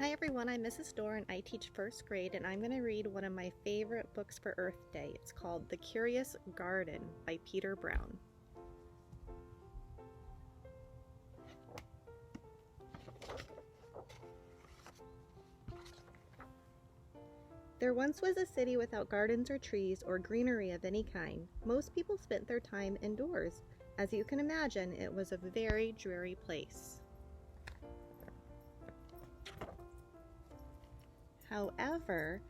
Hi everyone, I'm Mrs. Dore and I teach first grade, and I'm going to read one of my favorite books for Earth Day. It's called The Curious Garden by Peter Brown. There once was a city without gardens or trees or greenery of any kind. Most people spent their time indoors. As you can imagine, it was a very dreary place. However,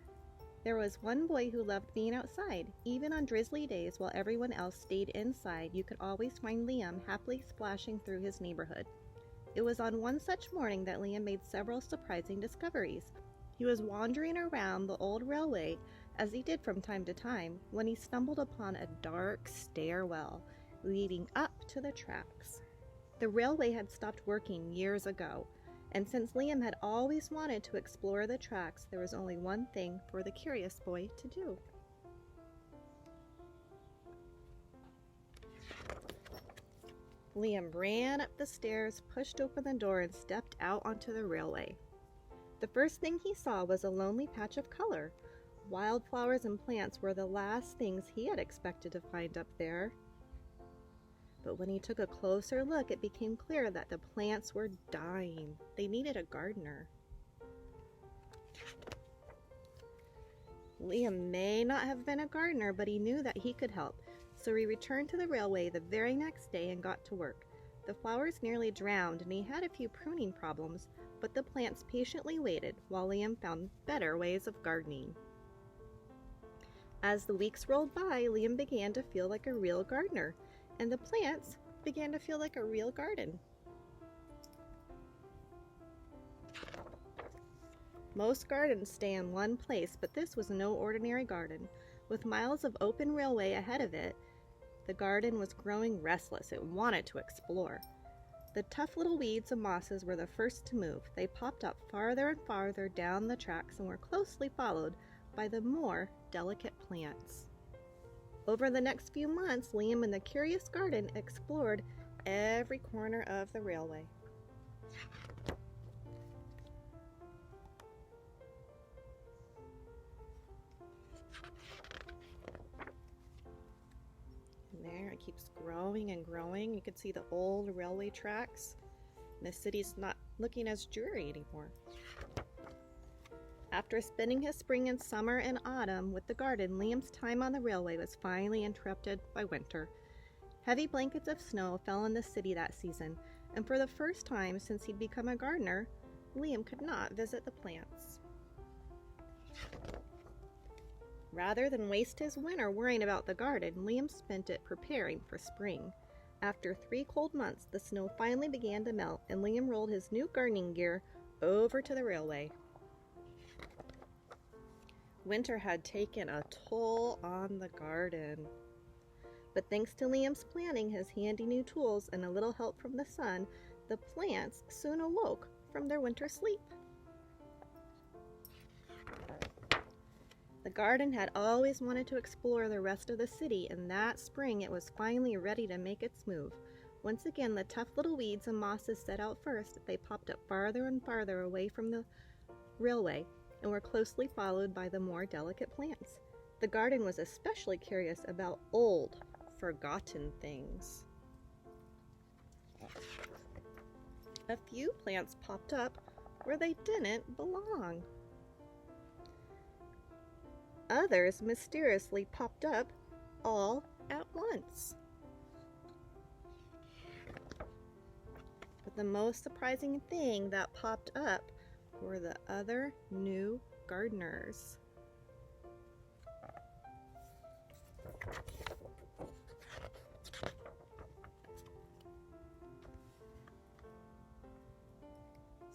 there was one boy who loved being outside. Even on drizzly days while everyone else stayed inside, you could always find Liam happily splashing through his neighborhood. It was on one such morning that Liam made several surprising discoveries. He was wandering around the old railway, as he did from time to time, when he stumbled upon a dark stairwell leading up to the tracks. The railway had stopped working years ago, and since Liam had always wanted to explore the tracks, there was only one thing for the curious boy to do. Liam ran up the stairs, pushed open the door, and stepped out onto the railway. The first thing he saw was a lonely patch of color. Wildflowers and plants were the last things he had expected to find up there. But when he took a closer look, it became clear that the plants were dying. They needed a gardener. Liam may not have been a gardener, but he knew that he could help. So he returned to the railway the very next day and got to work. The flowers nearly drowned, and he had a few pruning problems, but the plants patiently waited while Liam found better ways of gardening. As the weeks rolled by, Liam began to feel like a real gardener, and the plants began to feel like a real garden. Most gardens stay in one place, but this was no ordinary garden. With miles of open railway ahead of it, the garden was growing restless. It wanted to explore. The tough little weeds and mosses were the first to move. They popped up farther and farther down the tracks and were closely followed by the more delicate plants. Over the next few months, Liam and the Curious Garden explored every corner of the railway. And there it keeps growing and growing. You can see the old railway tracks. And the city's not looking as dreary anymore. After spending his spring and summer and autumn with the garden, Liam's time on the railway was finally interrupted by winter. Heavy blankets of snow fell on the city that season, and for the first time since he'd become a gardener, Liam could not visit the plants. Rather than waste his winter worrying about the garden, Liam spent it preparing for spring. After 3 cold months, the snow finally began to melt, and Liam rolled his new gardening gear over to the railway. Winter had taken a toll on the garden. But thanks to Liam's planning, his handy new tools, and a little help from the sun, the plants soon awoke from their winter sleep. The garden had always wanted to explore the rest of the city, and that spring it was finally ready to make its move. Once again, the tough little weeds and mosses set out first. They popped up farther and farther away from the railway, and were closely followed by the more delicate plants. The garden was especially curious about old, forgotten things. A few plants popped up where they didn't belong. Others mysteriously popped up all at once. But the most surprising thing that popped up were the other new gardeners.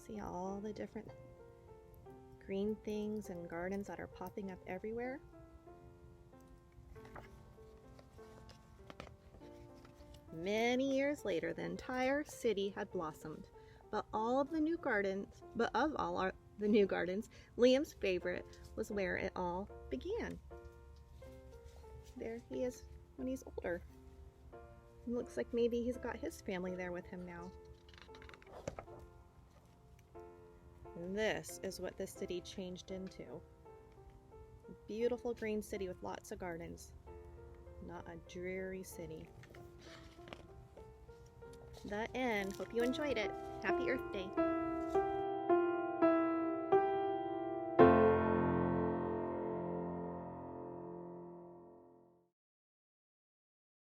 See all the different green things and gardens that are popping up everywhere? Many years later, the entire city had blossomed. But of all the new gardens, Liam's favorite was where it all began. There he is when he's older. It looks like maybe he's got his family there with him now. And this is what this city changed into. A beautiful green city with lots of gardens. Not a dreary city. The end. Hope you enjoyed it. Happy Earth Day.